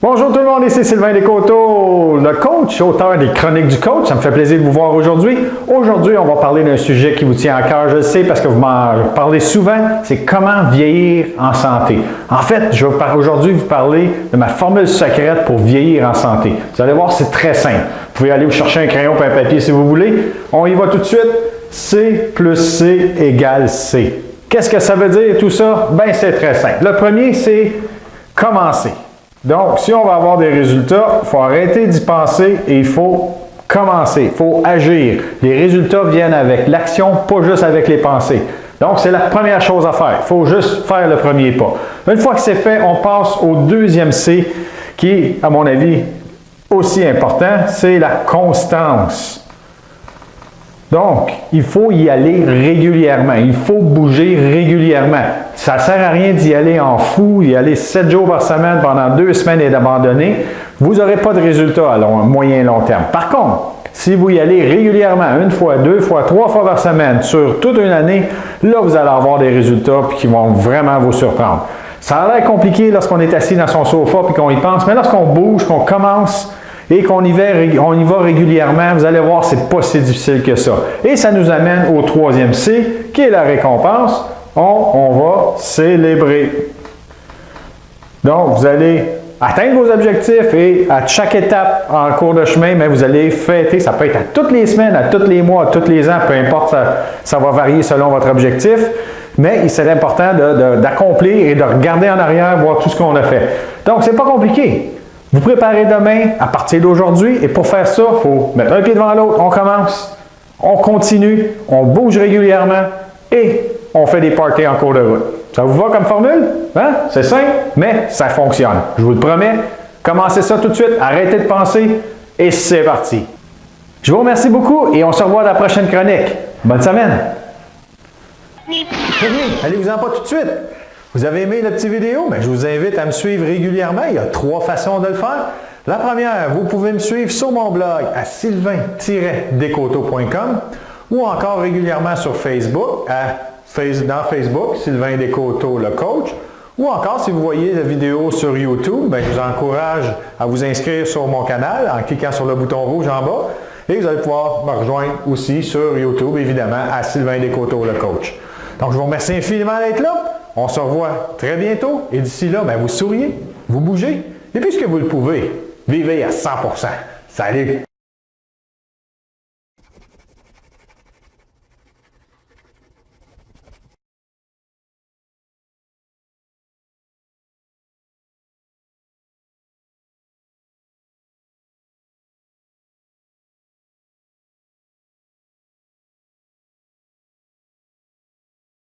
Bonjour tout le monde, ici Sylvain Descoteaux, le coach, auteur des Chroniques du coach. Ça me fait plaisir de vous voir aujourd'hui. Aujourd'hui, on va parler d'un sujet qui vous tient à cœur, je le sais, parce que vous m'en parlez souvent, c'est comment vieillir en santé. En fait, je vais aujourd'hui vous parler de ma formule secrète pour vieillir en santé. Vous allez voir, c'est très simple. Vous pouvez aller vous chercher un crayon et un papier si vous voulez. On y va tout de suite. C plus C égale C. Qu'est-ce que ça veut dire tout ça? Bien, c'est très simple. Le premier, c'est commencer. Donc, si on va avoir des résultats, il faut arrêter d'y penser et il faut commencer, il faut agir. Les résultats viennent avec l'action, pas juste avec les pensées. Donc, c'est la première chose à faire. Il faut juste faire le premier pas. Une fois que c'est fait, on passe au deuxième C qui est, à mon avis, aussi important, c'est la constance. Donc, il faut y aller régulièrement. Il faut bouger régulièrement. Ça ne sert à rien d'y aller en fou, d'y aller 7 jours par semaine pendant 2 semaines et d'abandonner. Vous n'aurez pas de résultats à moyen et long terme. Par contre, si vous y allez régulièrement, 1 fois, 2 fois, 3 fois par semaine, sur toute une année, là, vous allez avoir des résultats qui vont vraiment vous surprendre. Ça a l'air compliqué lorsqu'on est assis dans son sofa et qu'on y pense, mais lorsqu'on bouge, qu'on commence, et qu'on y va régulièrement, vous allez voir, c'est pas si difficile que ça. Et ça nous amène au troisième C, qui est la récompense. On va célébrer. Donc, vous allez atteindre vos objectifs et à chaque étape en cours de chemin, mais vous allez fêter. Ça peut être à toutes les semaines, à tous les mois, à tous les ans, peu importe, ça va varier selon votre objectif. Mais il serait important d'accomplir et de regarder en arrière, voir tout ce qu'on a fait. Donc, c'est pas compliqué. Vous préparez demain à partir d'aujourd'hui et pour faire ça, il faut mettre un pied devant l'autre, on commence, on continue, on bouge régulièrement et on fait des parties en cours de route. Ça vous va comme formule? Hein? C'est simple, mais ça fonctionne. Je vous le promets. Commencez ça tout de suite, arrêtez de penser et c'est parti. Je vous remercie beaucoup et on se revoit à la prochaine chronique. Bonne semaine! Allez-vous-en pas tout de suite! Vous avez aimé la petite vidéo? Bien, je vous invite à me suivre régulièrement. Il y a 3 façons de le faire. La première, vous pouvez me suivre sur mon blog à sylvain-descoteaux.com ou encore régulièrement sur Facebook, dans Facebook, Sylvain Descoteaux, le coach. Ou encore, si vous voyez la vidéo sur YouTube, bien, je vous encourage à vous inscrire sur mon canal en cliquant sur le bouton rouge en bas. Et vous allez pouvoir me rejoindre aussi sur YouTube, évidemment, à Sylvain Descoteaux, le coach. Donc, je vous remercie infiniment d'être là. On se revoit très bientôt et d'ici là, bien, vous souriez, vous bougez et puisque vous le pouvez, vivez à 100%. Salut!